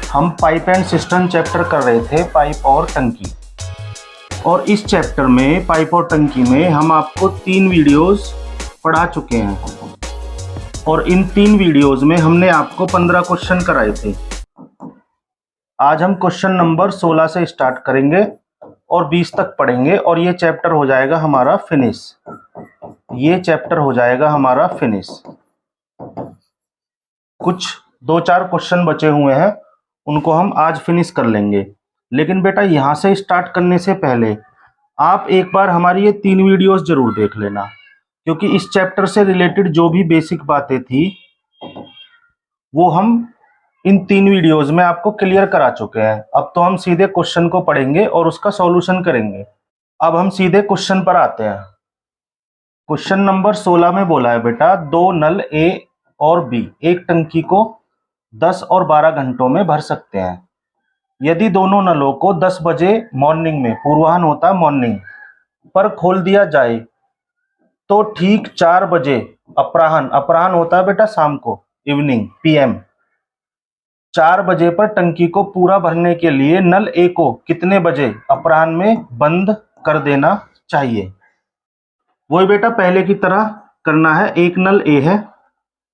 हम pipe and system chapter कर रहे थे, पाइप और टंकी। और इस चैप्टर में पाइप और टंकी में हम आपको 3 वीडियोस पढ़ा चुके हैं और इन 3 वीडियोस में हमने आपको 15 क्वेश्चन कराए थे। आज हम क्वेश्चन नंबर 16 से स्टार्ट करेंगे और 20 तक पढ़ेंगे और ये चैप्टर हो जाएगा हमारा फिनिश। ये चैप्टर हो जाएगा हमारा फिनिश। कुछ 2-4 क्वेश्चन बचे हुए हैं, उनको हम आज फिनिश कर लेंगे। लेकिन बेटा यहाँ से स्टार्ट करने से पहले आप एक बार हमारी ये 3 वीडियोस जरूर देख लेना, क्योंकि इस चैप्टर से रिलेटेड जो भी बेसिक बातें थी वो हम इन 3 वीडियोस में आपको क्लियर करा चुके हैं। अब तो हम सीधे क्वेश्चन को पढ़ेंगे और उसका सॉल्यूशन करेंगे। अब हम सीधे क्वेश्चन पर आते हैं। क्वेश्चन नंबर 16 में बोला है बेटा, 2 नल ए और बी एक टंकी को 10 और 12 घंटों में भर सकते हैं। यदि दोनों नलों को 10 बजे मॉर्निंग में, पूर्वाह्न होता है मॉर्निंग पर, खोल दिया जाए तो ठीक 4 बजे अपराह्न, अपराह्न होता है बेटा शाम को, इवनिंग, पीएम, 4 बजे पर टंकी को पूरा भरने के लिए नल ए को कितने बजे अपराह्न में बंद कर देना चाहिए। वही बेटा पहले की तरह करना है। एक नल ए है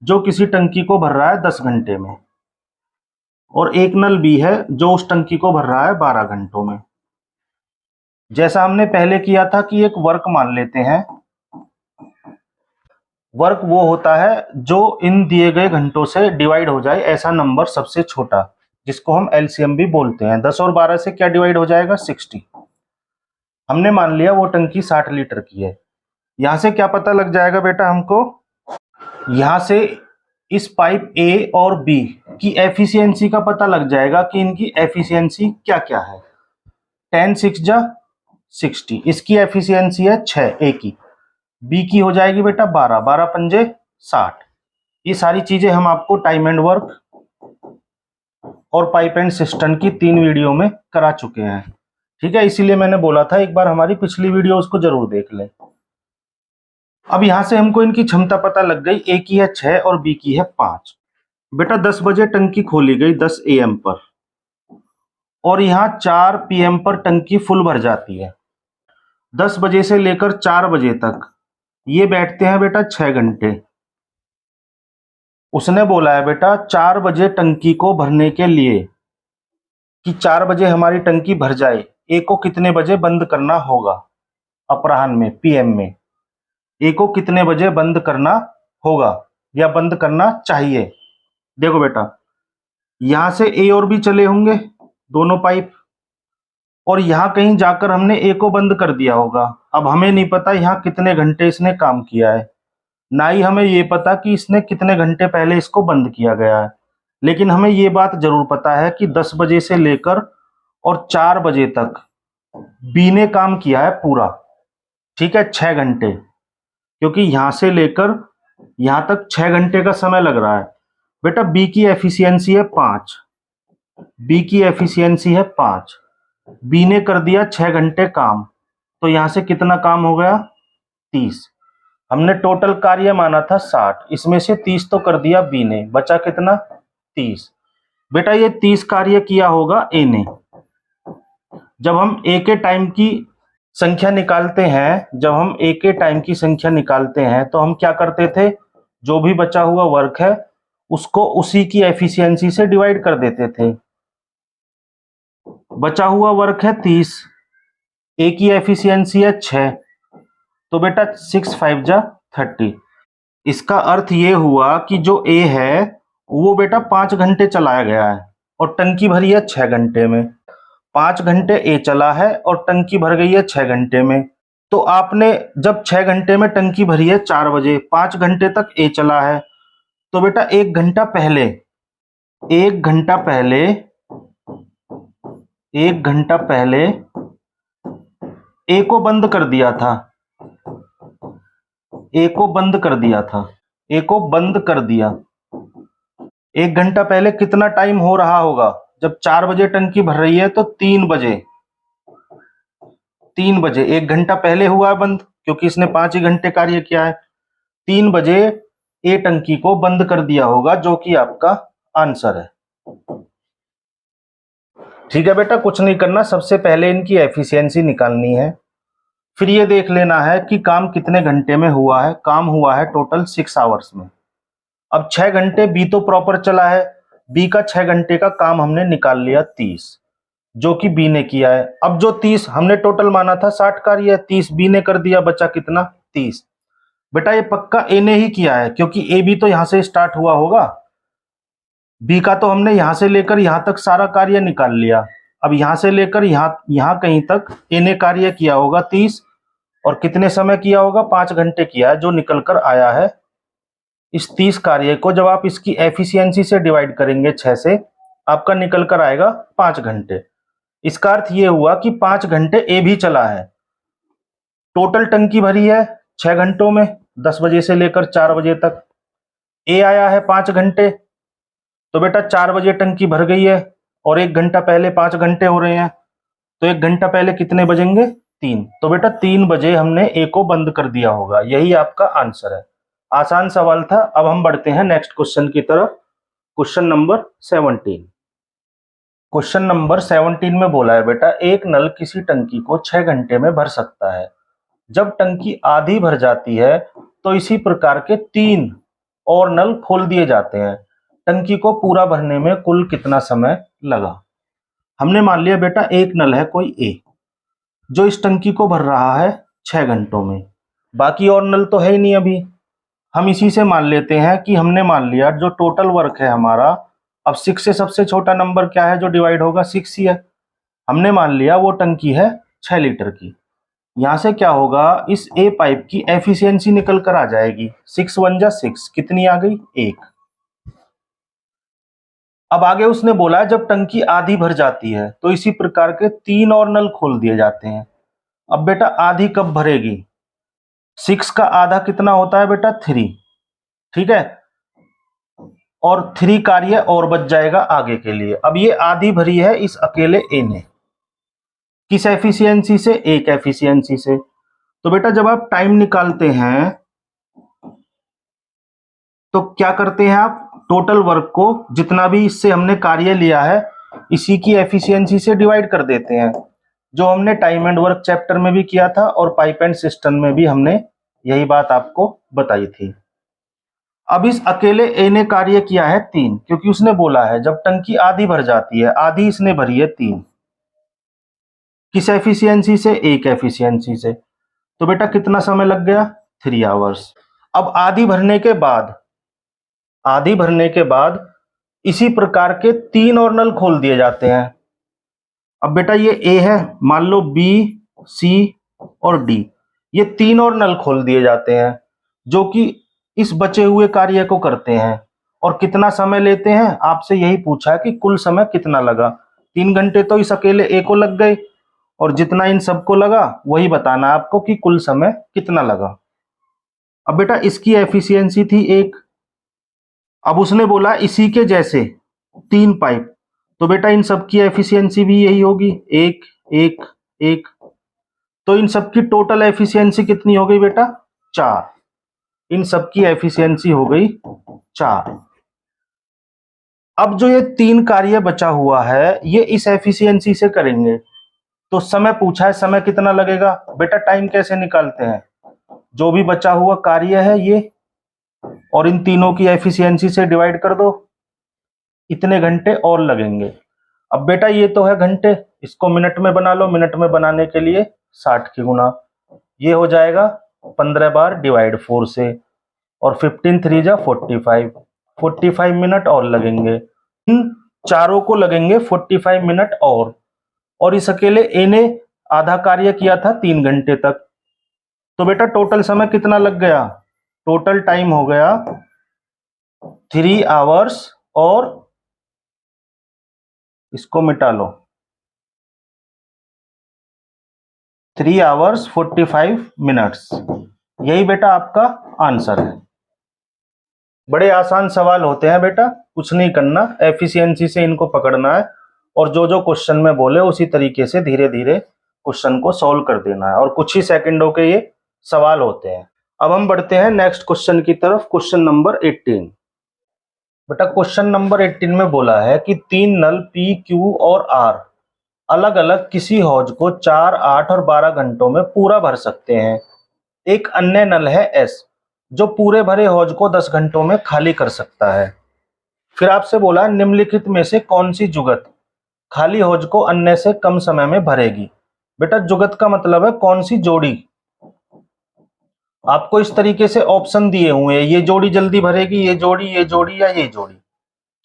जो किसी टंकी को भर रहा है 10 घंटे में, और एक नल बी है जो उस टंकी को भर रहा है 12 घंटों में। जैसा हमने पहले किया था कि एक वर्क मान लेते हैं। वर्क वो होता है जो इन दिए गए घंटों से डिवाइड हो जाए ऐसा नंबर सबसे छोटा, जिसको हम एलसीएम भी बोलते हैं। 10 और 12 से क्या डिवाइड हो जाएगा? 60। हमने मान लिया वो टंकी 60 लीटर की है। यहां से क्या पता लग जाएगा बेटा हमको? यहां से इस पाइप ए और बी की एफिशिएंसी का पता लग जाएगा कि इनकी एफिशिएंसी क्या क्या है। 10 6 जा 60, इसकी एफिशिएंसी है 6 ए की। बी की हो जाएगी बेटा 12, 12 पंजे 60। ये सारी चीजें हम आपको टाइम एंड वर्क और पाइप एंड सिस्टम की 3 वीडियो में करा चुके हैं। ठीक है, इसीलिए मैंने बोला था एक बार हमारी पिछली वीडियोस को जरूर देख लें। अब यहां से हमको इनकी क्षमता पता लग गई। ए की है 6 और बी की है 5। बेटा 10 बजे टंकी खोली गई 10 AM पर, और यहाँ 4 PM पर टंकी फुल भर जाती है। 10 बजे से लेकर 4 बजे तक ये बैठते हैं बेटा 6 घंटे। उसने बोला है बेटा 4 बजे टंकी को भरने के लिए कि 4 बजे हमारी टंकी भर जाए, ए को कितने बजे बंद करना होगा अपराह्न में, PM में। ए को कितने बजे बंद करना होगा या बंद करना चाहिए। देखो बेटा यहां से ए और बी चले होंगे दोनों पाइप, और यहां कहीं जाकर हमने ए को बंद कर दिया होगा। अब हमें नहीं पता यहां कितने घंटे इसने काम किया है, ना ही हमें ये पता कि इसने कितने घंटे पहले इसको बंद किया गया है। लेकिन हमें ये बात जरूर पता है कि 10 बजे से लेकर और 4 बजे तक बी ने काम किया है पूरा। ठीक है, 6 घंटे, क्योंकि यहां से लेकर यहां तक 6 घंटे का समय लग रहा है। बेटा बी की एफिशिएंसी है 5, बी की एफिशिएंसी है 5। बी ने कर दिया 6 घंटे काम, तो यहां से कितना काम हो गया? 30। हमने टोटल कार्य माना था 60, इसमें से 30 तो कर दिया बी ने, बचा कितना? 30। बेटा ये 30 कार्य किया होगा ए ने। जब हम ए के टाइम की संख्या निकालते हैं, जब हम ए के टाइम की संख्या निकालते हैं तो हम क्या करते थे? जो भी बचा हुआ वर्क है उसको उसी की एफिशिएंसी से डिवाइड कर देते थे। बचा हुआ वर्क है 30, ए की एफिशिएंसी है 6, तो बेटा 6 5 जा 30। इसका अर्थ ये हुआ कि जो ए है वो बेटा 5 घंटे चलाया गया है और टंकी भरी है 6 घंटे में। 5 घंटे ए चला है और टंकी भर गई है 6 घंटे में। तो आपने जब 6 घंटे में टंकी भरी है 4 बजे, 5 घंटे तक ए चला है, तो बेटा 1 घंटा पहले, 1 घंटा पहले, 1 घंटा पहले ए को बंद कर दिया था। ए को बंद कर दिया था, ए को बंद कर दिया। 1 घंटा पहले कितना टाइम हो रहा होगा? जब 4 बजे टंकी भर रही है तो 3 बजे, 3 बजे 1 घंटा पहले हुआ है बंद, क्योंकि इसने 5 ही घंटे कार्य किया है। 3 बजे ए टंकी को बंद कर दिया होगा, जो कि आपका आंसर है। ठीक है बेटा, कुछ नहीं करना, सबसे पहले इनकी एफिशिएंसी निकालनी है, फिर ये देख लेना है कि काम कितने घंटे में हुआ है। काम हुआ है टोटल 6 आवर्स में। अब 6 घंटे बी तो प्रॉपर चला है, बी का 6 घंटे का काम हमने निकाल लिया 30, जो कि बी ने किया है। अब जो 30 हमने टोटल माना था 60 कार्य, 30 बी ने कर दिया, बचा कितना 30। बेटा ये पक्का ए ने ही किया है, क्योंकि ए भी तो यहां से स्टार्ट हुआ होगा। बी का तो हमने यहां से लेकर यहां तक सारा कार्य निकाल लिया। अब यहां से लेकर यहां कहीं तक ए ने कार्य किया होगा 30, और कितने समय किया होगा, 5 घंटे किया है, जो निकल कर आया है। इस 30 कार्य को जब आप इसकी एफिशिएंसी से डिवाइड करेंगे 6 से, आपका निकल कर आएगा 5 घंटे। इसका अर्थ ये हुआ कि 5 घंटे ए भी चला है। टोटल टंकी भरी है 6 घंटों में, 10 बजे से लेकर 4 बजे तक। ए आया है 5 घंटे, तो बेटा 4 बजे टंकी भर गई है, और 1 घंटा पहले 5 घंटे हो रहे हैं, तो 1 घंटा पहले कितने बजेंगे, 3। तो बेटा 3 बजे हमने ए को बंद कर दिया होगा। यही आपका आंसर है। आसान सवाल था। अब हम बढ़ते हैं नेक्स्ट क्वेश्चन की तरफ। Question number 17। क्वेश्चन नंबर 17 में बोला है बेटा, एक नल किसी टंकी को 6 घंटे में भर सकता है। जब टंकी आधी भर जाती है तो इसी प्रकार के 3 और नल खोल दिए जाते हैं। टंकी को पूरा भरने में कुल कितना समय लगा। हमने मान लिया बेटा एक नल है कोई ए, जो इस टंकी को भर रहा है 6 घंटों में। बाकी और नल तो है ही नहीं अभी। हम इसी से मान लेते हैं कि हमने मान लिया जो टोटल वर्क है हमारा, अब 6 से सबसे छोटा नंबर क्या है जो डिवाइड होगा, 6 ही है। हमने मान लिया वो टंकी है 6 लीटर की। यहां से क्या होगा, इस ए पाइप की एफिशिएंसी निकल कर आ जाएगी, 6 1 जा 6, कितनी आ गई 1। अब आगे उसने बोला है जब टंकी आधी भर जाती है तो इसी प्रकार के 3 और नल खोल दिए जाते हैं। अब बेटा आधी कब भरेगी, 6 का आधा कितना होता है बेटा 3, ठीक है, और 3 कार्य और बच जाएगा आगे के लिए। अब ये आधी भरी है इस अकेले ए ने, किस एफिशिएंसी से, एक एफिशिएंसी से। तो बेटा जब आप टाइम निकालते हैं तो क्या करते हैं आप, टोटल वर्क को जितना भी इससे हमने कार्य लिया है इसी की एफिशिएंसी से डिवाइड कर देते हैं, जो हमने टाइम एंड वर्क चैप्टर में भी किया था और पाइप एंड सिस्टम में भी हमने यही बात आपको बताई थी। अब इस अकेले ए ने कार्य किया है 3, क्योंकि उसने बोला है जब टंकी आधी भर जाती है, आधी इसने भरी है 3, किस एफिशिएंसी से, एक एफिशिएंसी से। तो बेटा कितना समय लग गया, 3 आवर्स। अब आधी भरने के बाद इसी प्रकार के 3 और नल खोल दिए जाते हैं। अब बेटा ये ए है, मान लो बी सी और डी, ये 3 और नल खोल दिए जाते हैं जो कि इस बचे हुए कार्य को करते हैं। और कितना समय लेते हैं, आपसे यही पूछा है कि कुल समय कितना लगा। 3 घंटे तो इस अकेले ए को लग गए, और जितना इन सबको लगा वही बताना आपको कि कुल समय कितना लगा। अब बेटा इसकी एफिशिएंसी थी 1, अब उसने बोला इसी के जैसे 3 पाइप, तो बेटा इन सब की एफिशिएंसी भी यही होगी, 1 1 1। तो इन सब की टोटल एफिशिएंसी कितनी हो गई बेटा, 4। इन सब की एफिशिएंसी हो गई 4। अब जो ये 3 कार्य बचा हुआ है ये इस एफिशिएंसी से करेंगे, तो समय पूछा है समय कितना लगेगा। बेटा टाइम कैसे निकालते हैं, जो भी बचा हुआ कार्य है ये और इन तीनों की एफिशिएंसी से डिवाइड कर दो, इतने घंटे और लगेंगे। अब बेटा ये तो है घंटे, इसको मिनट में बना लो। मिनट में बनाने के लिए 60 की गुना, ये हो जाएगा 15 बार डिवाइड 4 से, और 15 3 जा 45 मिनट और लगेंगे। इन चारों को लगेंगे 45 मिनट और इस अकेले ए ने आधा कार्य किया था 3 घंटे तक। तो बेटा टोटल समय कितना लग गया, टोटल टाइम हो गया 3 आवर्स, और इसको मिटा लो, 3 आवर्स 45 मिनट्स। यही बेटा आपका आंसर है। बड़े आसान सवाल होते हैं बेटा, कुछ नहीं करना, एफिशिएंसी से इनको पकड़ना है और जो जो क्वेश्चन में बोले उसी तरीके से धीरे धीरे क्वेश्चन को सॉल्व कर देना है, और कुछ ही सेकंडों के ये सवाल होते हैं। अब हम बढ़ते हैं नेक्स्ट क्वेश्चन की तरफ, क्वेश्चन नंबर 18। बेटा क्वेश्चन नंबर 18 में बोला है कि 3 नल पी क्यू और आर अलग अलग किसी हौज को 4, 8 और 12 घंटों में पूरा भर सकते हैं। एक अन्य नल है एस, जो पूरे भरे हौज को 10 घंटों में खाली कर सकता है। फिर आपसे बोला निम्नलिखित में से कौन सी जुगत खाली हौज को अन्य से कम समय में भरेगी। बेटा जुगत का मतलब है कौन सी जोड़ी। आपको इस तरीके से ऑप्शन दिए हुए हैं, ये जोड़ी जल्दी भरेगी, ये जोड़ी, ये जोड़ी या ये जोड़ी।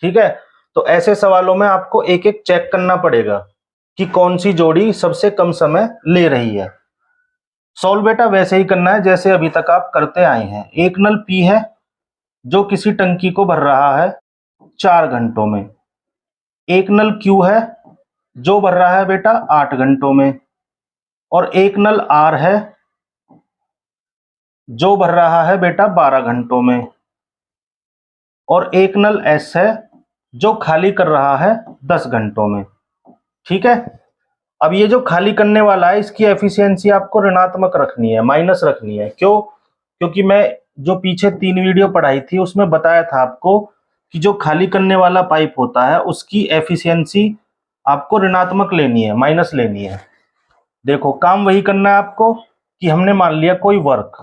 ठीक है, तो ऐसे सवालों में आपको एक एक चेक करना पड़ेगा कि कौन सी जोड़ी सबसे कम समय ले रही है। सॉल्व बेटा वैसे ही करना है जैसे अभी तक आप करते आए हैं। एक नल पी है जो किसी टंकी को भर रहा है 4 घंटों में। एक नल क्यू है जो भर रहा है बेटा 8 घंटों में। और एक नल आर है जो भर रहा है बेटा 12 घंटों में। और एक नल एस है जो खाली कर रहा है 10 घंटों में। ठीक है, अब ये जो खाली करने वाला है इसकी एफिशिएंसी आपको ऋणात्मक रखनी है, माइनस रखनी है। क्यों? क्योंकि मैं जो पीछे 3 वीडियो पढ़ाई थी उसमें बताया था आपको कि जो खाली करने वाला पाइप होता है उसकी एफिशिएंसी आपको ऋणात्मक लेनी है, माइनस लेनी है। देखो काम वही करना है आपको कि हमने मान लिया कोई वर्क।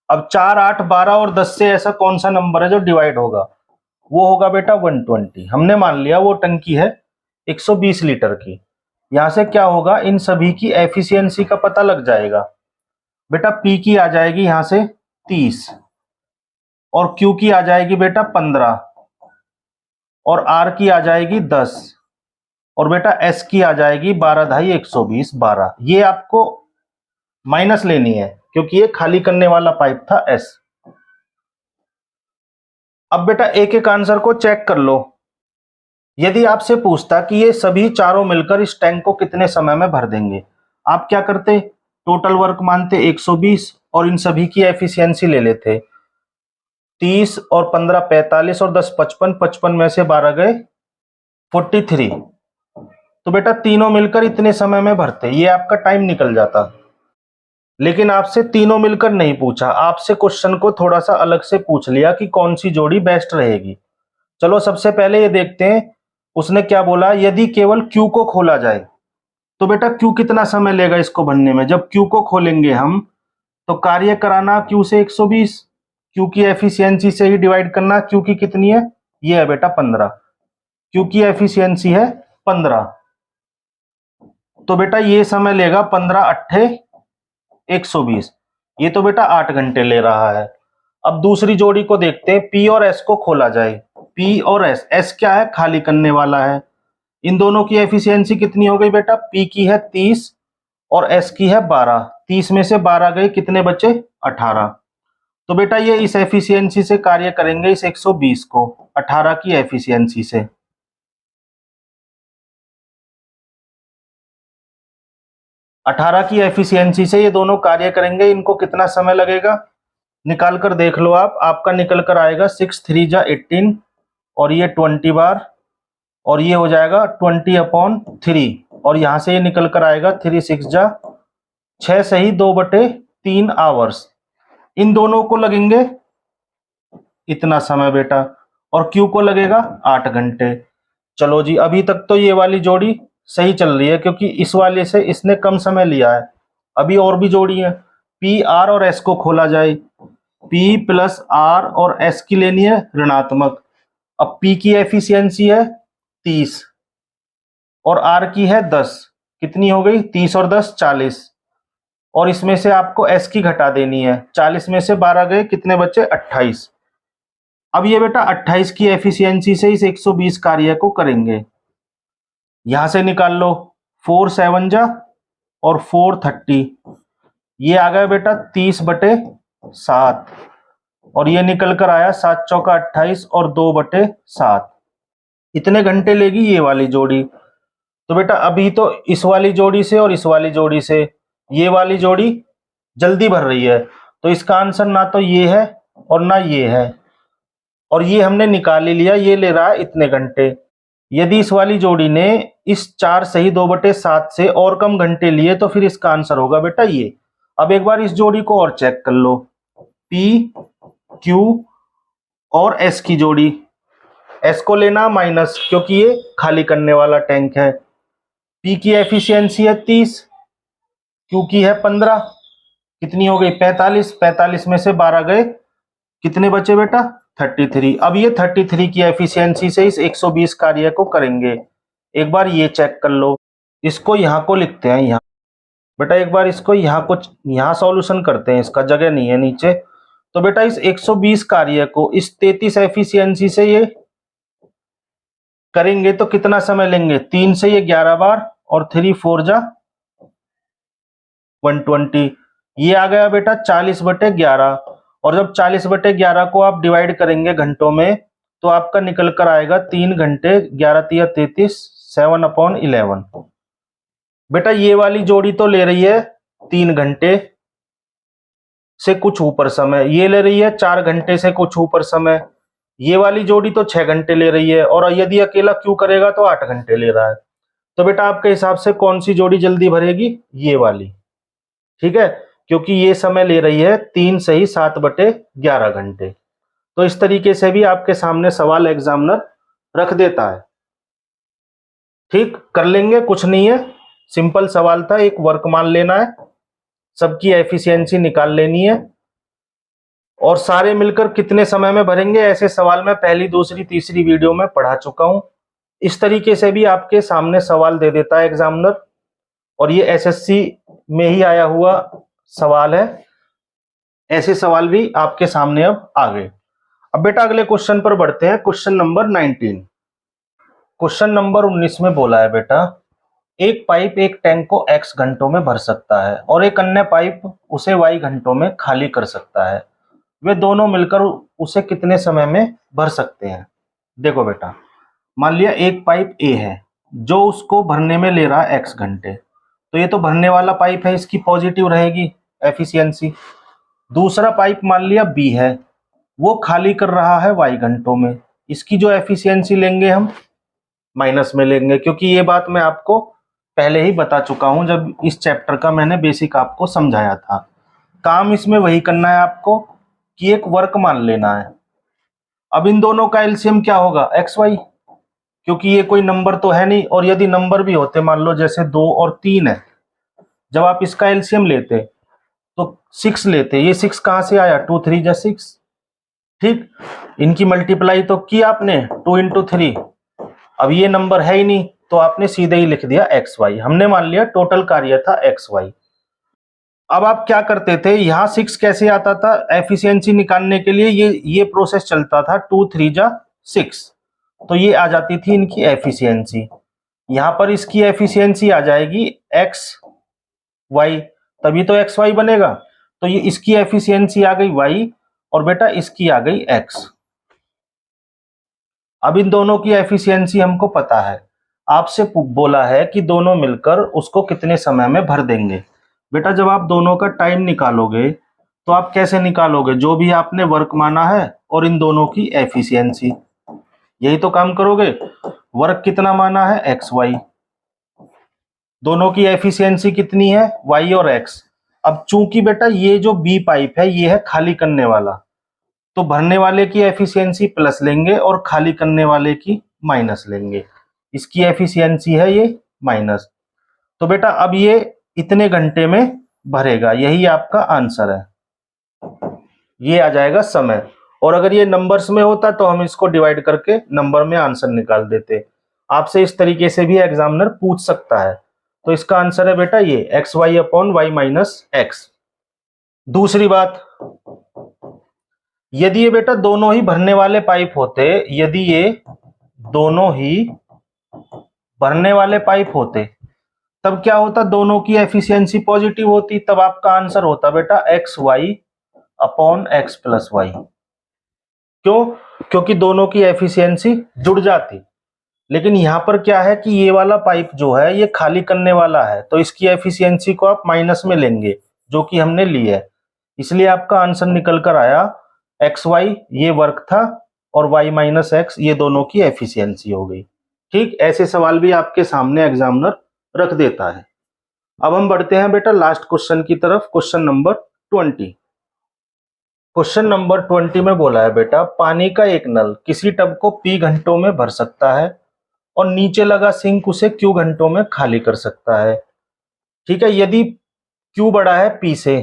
अब 4, 8, 12 और 10 से ऐसा कौन सा नंबर है जो डिवाइड होगा? वो होगा बेटा 120। हमने मान लिया वो टंकी है 120 लीटर की। यहां से क्या होगा, इन सभी की एफिशिएंसी का पता लग जाएगा। बेटा पी की आ जाएगी यहां से 30 और क्यू की आ जाएगी बेटा 15 और आर की आ जाएगी 10 और बेटा एस की आ जाएगी 12 ढाई 120 12। ये आपको माइनस लेनी है क्योंकि ये खाली करने वाला पाइप था एस। अब बेटा एक एक आंसर को चेक कर लो। यदि आपसे पूछता कि ये सभी चारों मिलकर इस टैंक को कितने समय में भर देंगे, आप क्या करते? टोटल वर्क मानते 120 और इन सभी की एफिशिएंसी ले लेते। 30 और 15 45 और 10 55, 55 में से 12 गए 43। तो बेटा तीनों मिलकर इतने समय में भरते, ये आपका टाइम निकल जाता। लेकिन आपसे तीनों मिलकर नहीं पूछा, आपसे क्वेश्चन को थोड़ा सा अलग से पूछ लिया कि कौन सी जोड़ी बेस्ट रहेगी। चलो सबसे पहले ये देखते हैं उसने क्या बोला। यदि केवल क्यू को खोला जाए तो बेटा क्यू कितना समय लेगा इसको भरने में? जब क्यू को खोलेंगे हम तो कार्य कराना क्यू से 120, क्यू की एफिशिएंसी से ही डिवाइड करना। क्यू की कितनी है? ये है बेटा 15। क्यू की एफिशिएंसी है 15, तो बेटा ये समय लेगा 15 अट्ठे 120। ये तो बेटा 8 घंटे ले रहा है। अब दूसरी जोड़ी को देखते हैं, पी और एस को खोला जाए। पी और एस, एस क्या है? खाली करने वाला है। इन दोनों की एफिशिएंसी कितनी हो गई बेटा? पी की है 30 और एस की है 12। 30 में से 12 गए, कितने बचे? 18। तो बेटा ये इस एफिशिएंसी से कार्य करेंगे, इस 120 को 18 की एफिशिएंसी से। अठारह की एफिशिएंसी से ये दोनों कार्य करेंगे। इनको कितना समय लगेगा निकाल कर देख लो आप। आपका निकल कर आएगा 6 3 जा 18 और ये 20 बार और ये हो जाएगा 20/3 और यहां से ये निकल कर आएगा 3 6 जा 6 सही 2/3 आवर्स। इन दोनों को लगेंगे इतना समय बेटा और क्यू को लगेगा 8 घंटे। चलो जी, अभी तक तो ये वाली जोड़ी सही चल रही है क्योंकि इस वाले से इसने कम समय लिया है। अभी और भी जोड़ी है। पी आर और एस को खोला जाए। पी प्लस आर और एस की लेनी है ऋणात्मक। अब पी की एफिशिएंसी है 30 और आर की है 10। कितनी हो गई? 30 और 10 40 और इसमें से आपको एस की घटा देनी है। 40 में से 12 गए, कितने बचे? 28। अब ये बेटा 28 की एफिशिएंसी से इस 120 कार्य को करेंगे। यहां से निकाल लो 4 7 जा और 4 30। ये आ गया बेटा 30/7 और ये निकल कर आया 7 चौका 28 और 2/7। इतने घंटे लेगी ये वाली जोड़ी। तो बेटा अभी तो इस वाली जोड़ी से और इस वाली जोड़ी से ये वाली जोड़ी जल्दी भर रही है, तो इसका आंसर ना तो ये है और ना ये है। और ये हमने निकाल ही लिया, ये ले रहा है इतने घंटे। यदि इस वाली जोड़ी ने इस 4 सही 2/7 से और कम घंटे लिए तो फिर इसका आंसर होगा बेटा ये। अब एक बार इस जोड़ी को और चेक कर लो। पी क्यू और एस की जोड़ी। एस को लेना माइनस क्योंकि ये खाली करने वाला टैंक है। पी की एफिशिएंसी है 30, क्यू की है 15, कितनी हो गई 45, 45 में से 12 गए, कितने बचे बेटा 33। अब ये 33 की एफिशिएंसी से इस 120 कार्य को करेंगे। एक बार ये चेक कर लो, इसको यहाँ को लिखते हैं यहाँ बेटा, एक बार इसको यहाँ को यहाँ सॉल्यूशन करते हैं, इसका जगह नहीं है नीचे। तो बेटा इस 120 कार्य को इस 33 एफिशिएंसी से ये करेंगे तो कितना समय लेंगे, 3 से ये 11 बार और 3 4 जा 120, ये आ गया बेटा 40/11। और जब 40/11 को आप डिवाइड करेंगे घंटों में तो आपका निकल कर आएगा 3 घंटे 11 तिया 33, 7/11। बेटा ये वाली जोड़ी तो ले रही है 3 घंटे से कुछ ऊपर समय, ये ले रही है 4 घंटे से कुछ ऊपर समय, ये वाली जोड़ी तो 6 घंटे ले रही है, और यदि अकेला क्यू करेगा तो 8 घंटे ले रहा है। तो बेटा आपके हिसाब से कौन सी जोड़ी जल्दी भरेगी, ये वाली, ठीक है, क्योंकि ये समय ले रही है 3 सही 7/11 घंटे। तो इस तरीके से भी आपके सामने सवाल एग्जामिनर रख देता है। ठीक, कर लेंगे, कुछ नहीं है, सिंपल सवाल था, एक वर्क मान लेना है, सबकी एफिशिएंसी निकाल लेनी है, और सारे मिलकर कितने समय में भरेंगे, ऐसे सवाल मैं पहली दूसरी तीसरी वीडियो में पढ़ा चुका हूं। इस तरीके से भी आपके सामने सवाल दे देता है एग्जामिनर, और ये एसएससी में ही आया हुआ सवाल है। ऐसे सवाल भी आपके सामने अब आ गए। अब बेटा अगले क्वेश्चन पर बढ़ते हैं, क्वेश्चन नंबर 19। क्वेश्चन नंबर 19 में बोला है बेटा, एक पाइप एक टैंक को x घंटों में भर सकता है और एक अन्य पाइप उसे y घंटों में खाली कर सकता है, वे दोनों मिलकर उसे कितने समय में भर सकते हैं। देखो बेटा, मान लिया एक पाइप A है जो उसको भरने में ले रहा है x घंटे, तो ये तो भरने वाला पाइप है, इसकी पॉजिटिव रहेगी एफिशिएंसी। दूसरा पाइप मान लिया B है, वो खाली कर रहा है y घंटों में, इसकी जो एफिशिएंसी लेंगे हम माइनस में लेंगे, क्योंकि ये बात मैं आपको पहले ही बता चुका हूं जब इस चैप्टर का मैंने बेसिक आपको समझाया था। काम इसमें वही करना है आपको कि एक वर्क मान लेना है। अब इन दोनों का एलसीएम क्या होगा, एक्स वाई, क्योंकि ये कोई नंबर तो है नहीं, और यदि नंबर भी होते, मान लो जैसे 2 और 3 है, जब आप इसका एलसीएम लेते तो 6 लेते, ये 6 कहां से आया, 2 3 जा 6, ठीक, इनकी मल्टीप्लाई तो की आपने 2 × 3, अब ये नंबर है ही नहीं तो आपने सीधे ही लिख दिया एक्स वाई, हमने मान लिया टोटल कार्य था एक्स वाई। अब आप क्या करते थे, यहां 6 कैसे आता था, एफिशिएंसी निकालने के लिए ये प्रोसेस चलता था 2 3 जा 6, तो ये आ जाती थी इनकी एफिशिएंसी। यहां पर इसकी एफिशिएंसी आ जाएगी एक्स वाई, तभी तो एक्स वाई बनेगा, तो ये इसकी एफिशिएंसी आ गई वाई, और बेटा इसकी आ गई एक्स। अब इन दोनों की एफिशिएंसी हमको पता है, आपसे बोला है कि दोनों मिलकर उसको कितने समय में भर देंगे। बेटा जब आप दोनों का टाइम निकालोगे तो आप कैसे निकालोगे, जो भी आपने वर्क माना है और इन दोनों की एफिशिएंसी, यही तो काम करोगे। वर्क कितना माना है, एक्स वाई, दोनों की एफिशिएंसी कितनी है, वाई और एक्स। अब चूंकि बेटा ये जो बी पाइप है ये है खाली करने वाला, तो भरने वाले की एफिशिएंसी प्लस लेंगे और खाली करने वाले की माइनस लेंगे, इसकी एफिशिएंसी है ये माइनस। तो बेटा अब ये इतने घंटे में भरेगा, यही आपका आंसर है, ये आ जाएगा समय। और अगर ये नंबर्स में होता तो हम इसको डिवाइड करके नंबर में आंसर निकाल देते। आपसे इस तरीके से भी एग्जामिनर पूछ सकता है। तो इसका आंसर है बेटा ये x y upon y minus x. दूसरी बात, यदि ये बेटा दोनों ही भरने वाले पाइप होते, यदि ये दोनों ही भरने वाले पाइप होते तब क्या होता, दोनों की एफिशिएंसी पॉजिटिव होती, तब आपका आंसर होता बेटा x y upon x plus y. क्यों, क्योंकि दोनों की एफिशिएंसी जुड़ जाती। लेकिन यहां पर क्या है कि ये वाला पाइप जो है ये खाली करने वाला है, तो इसकी एफिशिएंसी को आप माइनस में लेंगे जो कि हमने ली है, इसलिए आपका आंसर निकल कर आया एक्स वाई, ये वर्क था, और वाई माइनस एक्स ये दोनों की एफिशिएंसी हो गई। ठीक, ऐसे सवाल भी आपके सामने एग्जामिनर रख देता है। अब हम बढ़ते हैं बेटा लास्ट क्वेश्चन की तरफ, क्वेश्चन नंबर 20। क्वेश्चन नंबर 20 में बोला है बेटा, पानी का एक नल किसी टब को P घंटों में भर सकता है और नीचे लगा सिंक उसे Q घंटों में खाली कर सकता है। ठीक है, यदि Q बड़ा है P से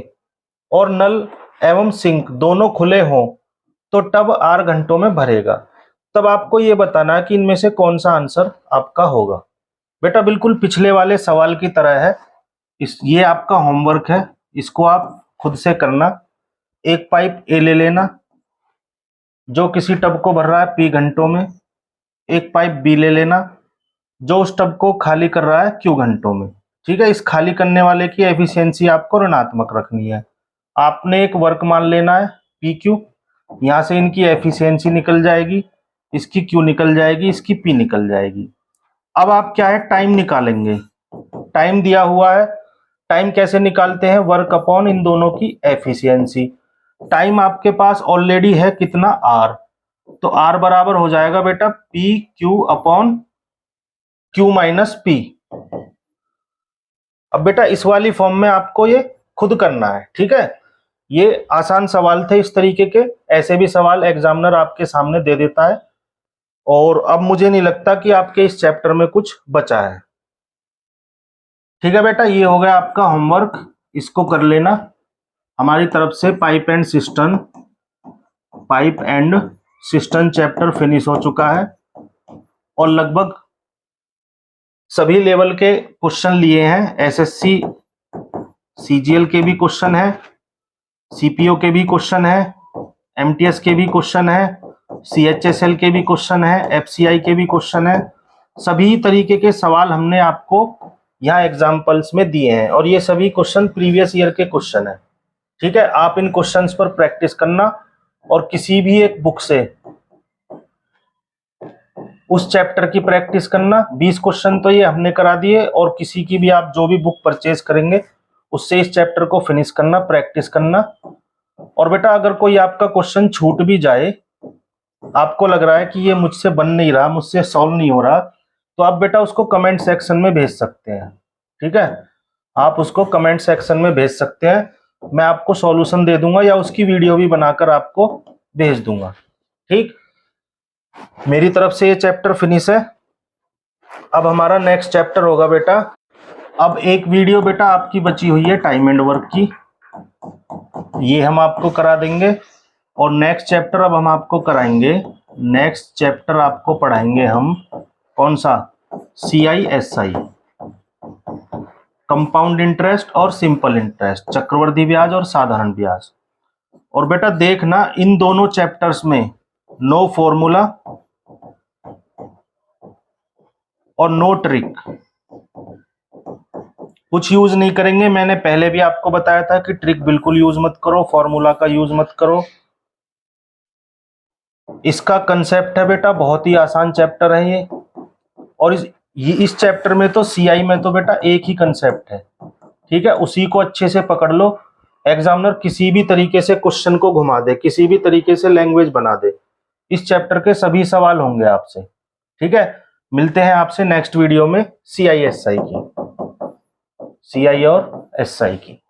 और नल एवं सिंक दोनों खुले हों तो टब R घंटों में भरेगा। तब आपको ये बताना है कि इनमें से कौन सा आंसर आपका होगा। बेटा बिल्कुल पिछले वाले सवाल की तरह है, ये आपका होमवर्क है, इसको आप खुद से करना। एक पाइप ए ले लेना जो किसी टब को भर रहा है P घंटों में, एक पाइप B ले लेना जो उस टब को खाली कर रहा है Q घंटों में। ठीक है, इस खाली करने वाले की एफिशिएंसी आपको ऋणात्मक रखनी है। आपने एक वर्क मान लेना है PQ, यहाँ से इनकी एफिशिएंसी निकल जाएगी, इसकी Q निकल जाएगी, इसकी P निकल जाएगी। अब आप क्या है, टाइम निकालेंगे। टाइम दिया हुआ है, टाइम कैसे निकालते हैं, वर्क अपॉन इन दोनों की एफिशिएंसी। टाइम आपके पास ऑलरेडी है कितना, R, तो R बराबर हो जाएगा बेटा PQ upon Q minus P। अब बेटा इस वाली फॉर्म में आपको ये खुद करना है। ठीक है, ये आसान सवाल थे इस तरीके के, ऐसे भी सवाल एग्जामिनर आपके सामने दे देता है। और अब मुझे नहीं लगता कि आपके इस चैप्टर में कुछ बचा है। ठीक है बेटा, ये हो गया आपका होमवर्क, इसको कर लेना। हमारी तरफ से pipe and system chapter finish हो चुका है और लगभग सभी लेवल के क्वेश्चन लिए हैं। एसएससी सीजीएल के भी क्वेश्चन है, सीपीओ के भी क्वेश्चन है, एमटीएस के भी क्वेश्चन है, सीएचएसएल के भी क्वेश्चन है, एफसीआई के भी क्वेश्चन है। सभी तरीके के सवाल हमने आपको यहाँ एग्जाम्पल्स में दिए हैं और ये सभी क्वेश्चन प्रीवियस ईयर के क्वेश्चन है। ठीक है, आप इन क्वेश्चंस पर प्रैक्टिस करना और किसी भी एक बुक से उस चैप्टर की प्रैक्टिस करना। 20 क्वेश्चन तो ये हमने करा दिए और किसी की भी आप जो भी बुक परचेज करेंगे उससे इस चैप्टर को फिनिश करना, प्रैक्टिस करना। और बेटा अगर कोई आपका क्वेश्चन छूट भी जाए, आपको लग रहा है कि ये मुझसे बन नहीं रहा, मुझसे सॉल्व नहीं हो रहा, तो आप बेटा उसको कमेंट सेक्शन में भेज सकते हैं। ठीक है, आप उसको कमेंट सेक्शन में भेज सकते हैं, मैं आपको सॉल्यूशन दे दूंगा या उसकी वीडियो भी बनाकर आपको भेज दूंगा। ठीक, मेरी तरफ से ये चैप्टर फिनिश है। अब हमारा नेक्स्ट चैप्टर होगा बेटा, अब एक वीडियो बेटा आपकी बची हुई है टाइम एंड वर्क की, ये हम आपको करा देंगे। और नेक्स्ट चैप्टर अब हम आपको कराएंगे, नेक्स्ट चैप्टर आपको पढ़ाएंगे हम कौन सा, CISI, कंपाउंड इंटरेस्ट और सिंपल इंटरेस्ट, चक्रवर्ती ब्याज और साधारण ब्याज। और बेटा देखना इन दोनों चैप्टर्स में नो फॉर्मूला और नो ट्रिक, कुछ यूज नहीं करेंगे। मैंने पहले भी आपको बताया था कि ट्रिक बिल्कुल यूज मत करो, फॉर्मूला का यूज मत करो। इसका कंसेप्ट है बेटा, बहुत ही आसान चैप्टर है ये। और इस चैप्टर में तो CI में तो बेटा एक ही कंसेप्ट है। ठीक है, उसी को अच्छे से पकड़ लो। एग्जामिनर किसी भी तरीके से क्वेश्चन को घुमा दे, किसी भी तरीके से लैंग्वेज बना दे, इस चैप्टर के सभी सवाल होंगे आपसे। ठीक है, मिलते हैं आपसे नेक्स्ट वीडियो में CI और SI की।